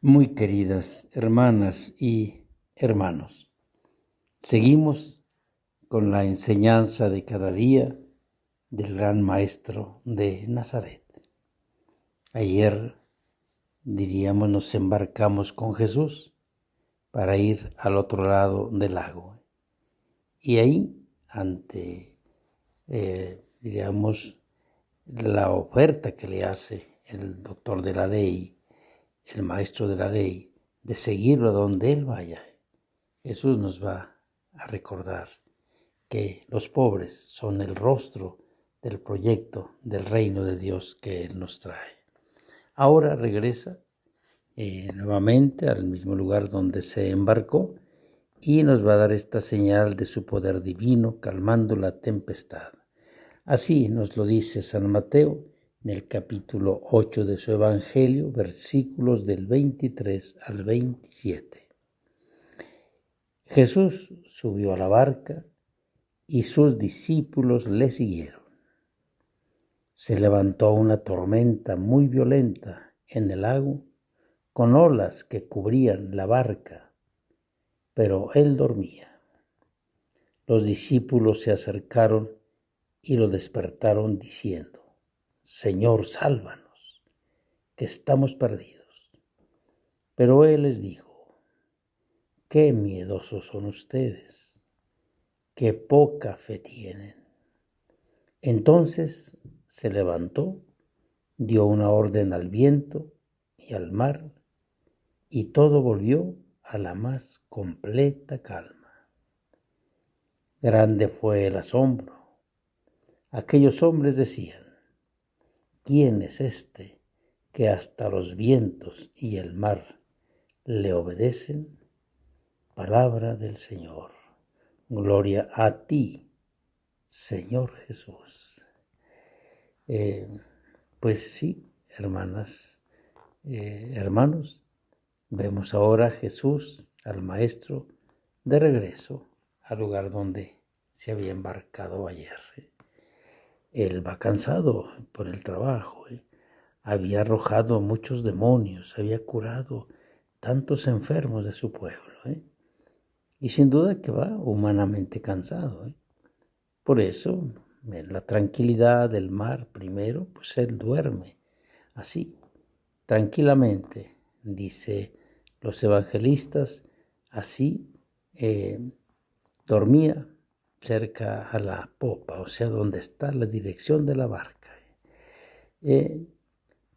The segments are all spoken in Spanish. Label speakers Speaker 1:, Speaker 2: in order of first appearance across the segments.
Speaker 1: Muy queridas hermanas y hermanos, seguimos con la enseñanza de cada día del gran maestro de Nazaret. Ayer, nos embarcamos con Jesús para ir al otro lado del lago. Y ahí, ante, la oferta que le hace el doctor de la ley, el maestro de la ley, de seguirlo a donde él vaya, Jesús nos va a recordar que los pobres son el rostro del proyecto del reino de Dios que Él nos trae. Ahora regresa nuevamente al mismo lugar donde se embarcó y nos va a dar esta señal de su poder divino calmando la tempestad. Así nos lo dice San Mateo en el capítulo 8 de su Evangelio, versículos del 23 al 27. Jesús subió a la barca y sus discípulos le siguieron. Se levantó una tormenta muy violenta en el lago, con olas que cubrían la barca, pero él dormía. Los discípulos se acercaron y lo despertaron diciendo: Señor, sálvanos, que estamos perdidos. Pero él les dijo: qué miedosos son ustedes, qué poca fe tienen. Entonces se levantó, dio una orden al viento y al mar, y todo volvió a la más completa calma. Grande fue el asombro. Aquellos hombres decían: ¿quién es este que hasta los vientos y el mar le obedecen? Palabra del Señor. Gloria a ti, Señor Jesús. Pues sí, hermanas, hermanos, vemos ahora a Jesús, al Maestro, de regreso al lugar donde se había embarcado ayer. Él va cansado por el trabajo. Había arrojado muchos demonios, había curado tantos enfermos de su pueblo. Y sin duda que va humanamente cansado. Por eso, en la tranquilidad del mar primero, pues él duerme así, tranquilamente, dice los evangelistas, así dormía cerca a la popa, o sea, donde está la dirección de la barca.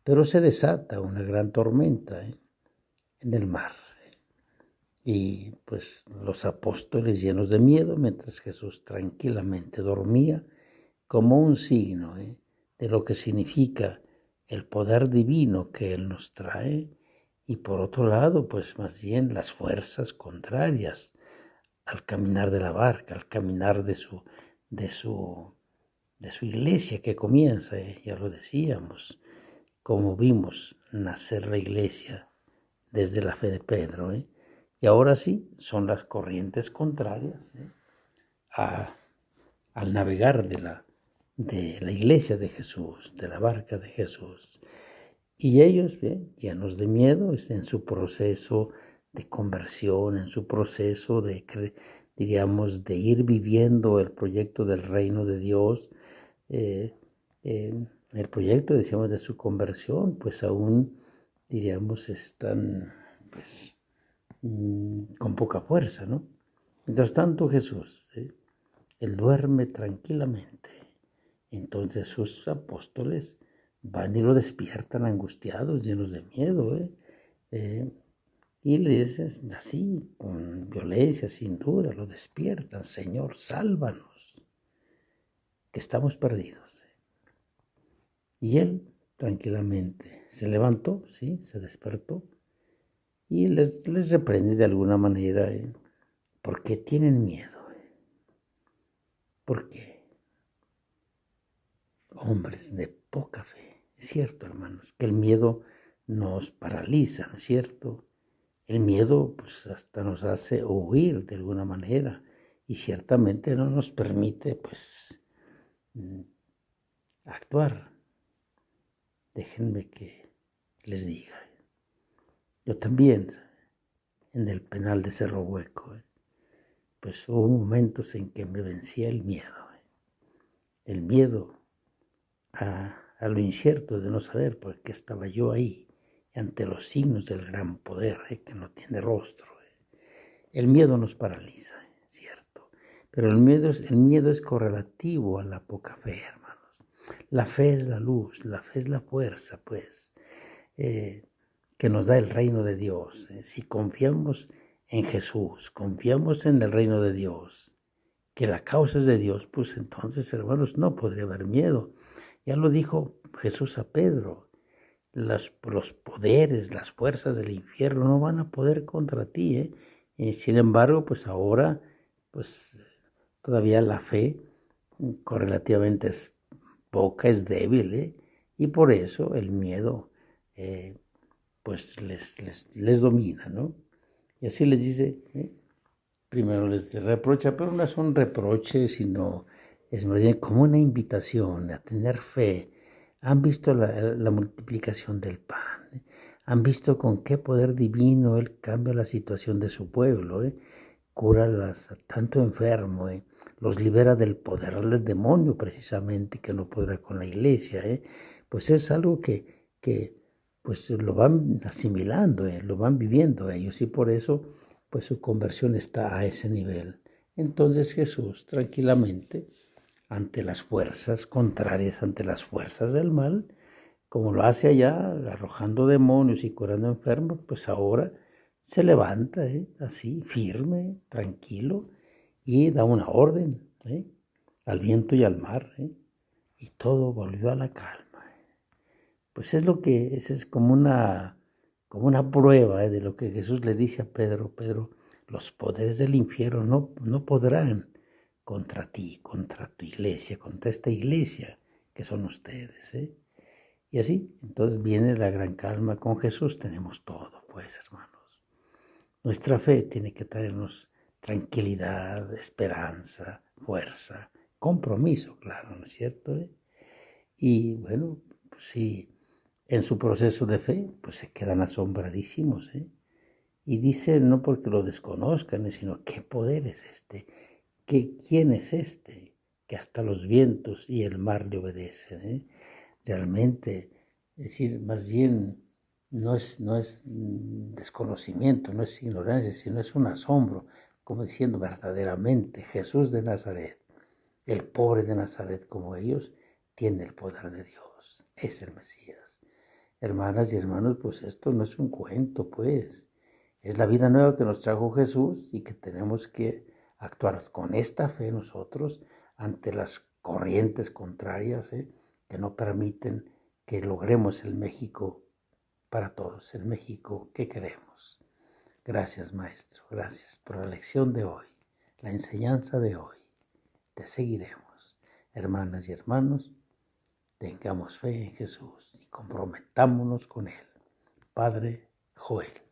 Speaker 1: Pero se desata una gran tormenta en el mar. Y pues los apóstoles llenos de miedo, mientras Jesús tranquilamente dormía, como un signo de lo que significa el poder divino que Él nos trae, y por otro lado, pues más bien las fuerzas contrarias al caminar de la barca, al caminar de su iglesia que comienza, ya lo decíamos, como vimos nacer la iglesia desde la fe de Pedro. Y ahora sí, son las corrientes contrarias al navegar de la iglesia de Jesús, de la barca de Jesús. Y ellos, llenos de miedo, en su proceso de conversión, en su proceso de ir viviendo el proyecto del reino de Dios, el proyecto, decíamos, de su conversión, pues aún, están, pues, con poca fuerza, ¿no? Mientras tanto, Jesús, él duerme tranquilamente. Entonces sus apóstoles van y lo despiertan angustiados, llenos de miedo, y le dicen así, con violencia, sin duda, lo despiertan: Señor, sálvanos, que estamos perdidos. Y él tranquilamente se levantó, ¿sí? Se despertó y les reprende de alguna manera. ¿Por qué tienen miedo? ¿Por qué? Hombres de poca fe. Es cierto, hermanos, que el miedo nos paraliza, ¿no es cierto? El miedo pues hasta nos hace huir de alguna manera y ciertamente no nos permite pues actuar. Déjenme que les diga, Yo también, en el penal de Cerro Hueco, pues hubo momentos en que me vencía el miedo. El miedo a lo incierto de no saber por qué estaba yo ahí, ante los signos del gran poder que no tiene rostro. El miedo nos paraliza, cierto, pero el miedo es correlativo a la poca fe, hermanos. La fe es la luz, la fe es la fuerza, pues, que nos da el reino de Dios. Si confiamos en Jesús, confiamos en el reino de Dios, que la causa es de Dios, pues entonces, hermanos, no podría haber miedo. Ya lo dijo Jesús a Pedro, los poderes, las fuerzas del infierno no van a poder contra ti. Sin embargo, pues ahora, pues todavía la fe correlativamente es poca, es débil, y por eso el miedo, pues les domina, ¿no? Y así les dice, primero les reprocha, pero no son reproches, sino es más bien como una invitación a tener fe. Han visto la multiplicación del pan, han visto con qué poder divino Él cambia la situación de su pueblo, cura a tanto enfermo, los libera del poder del demonio precisamente, que no podrá con la iglesia. Pues es algo que pues lo van asimilando, lo van viviendo ellos, y por eso pues su conversión está a ese nivel. Entonces Jesús tranquilamente, ante las fuerzas contrarias, ante las fuerzas del mal, como lo hace allá, arrojando demonios y curando enfermos, pues ahora se levanta, así, firme, tranquilo, y da una orden al viento y al mar, y todo volvió a la calma. Pues esa es como una prueba de lo que Jesús le dice a Pedro: Pedro, los poderes del infierno no podrán contra ti, contra tu iglesia, contra esta iglesia que son ustedes. Y así, entonces viene la gran calma. Con Jesús tenemos todo, pues, hermanos. Nuestra fe tiene que traernos tranquilidad, esperanza, fuerza, compromiso, claro, ¿no es cierto? Y bueno, pues sí, en su proceso de fe, pues se quedan asombradísimos, Y dicen, no porque lo desconozcan, sino qué poder es este, quién es este, que hasta los vientos y el mar le obedecen, Realmente, es decir, más bien no es desconocimiento, no es ignorancia, sino es un asombro, como diciendo verdaderamente, Jesús de Nazaret, el pobre de Nazaret como ellos, tiene el poder de Dios, es el Mesías. Hermanas y hermanos, pues esto no es un cuento, pues, es la vida nueva que nos trajo Jesús, y que tenemos que actuar con esta fe nosotros ante las corrientes contrarias, que no permiten que logremos el México para todos, el México que queremos. Gracias, Maestro, gracias por la lección de hoy, la enseñanza de hoy. Te seguiremos. Hermanas y hermanos, tengamos fe en Jesús y comprometámonos con Él. Padre Joel.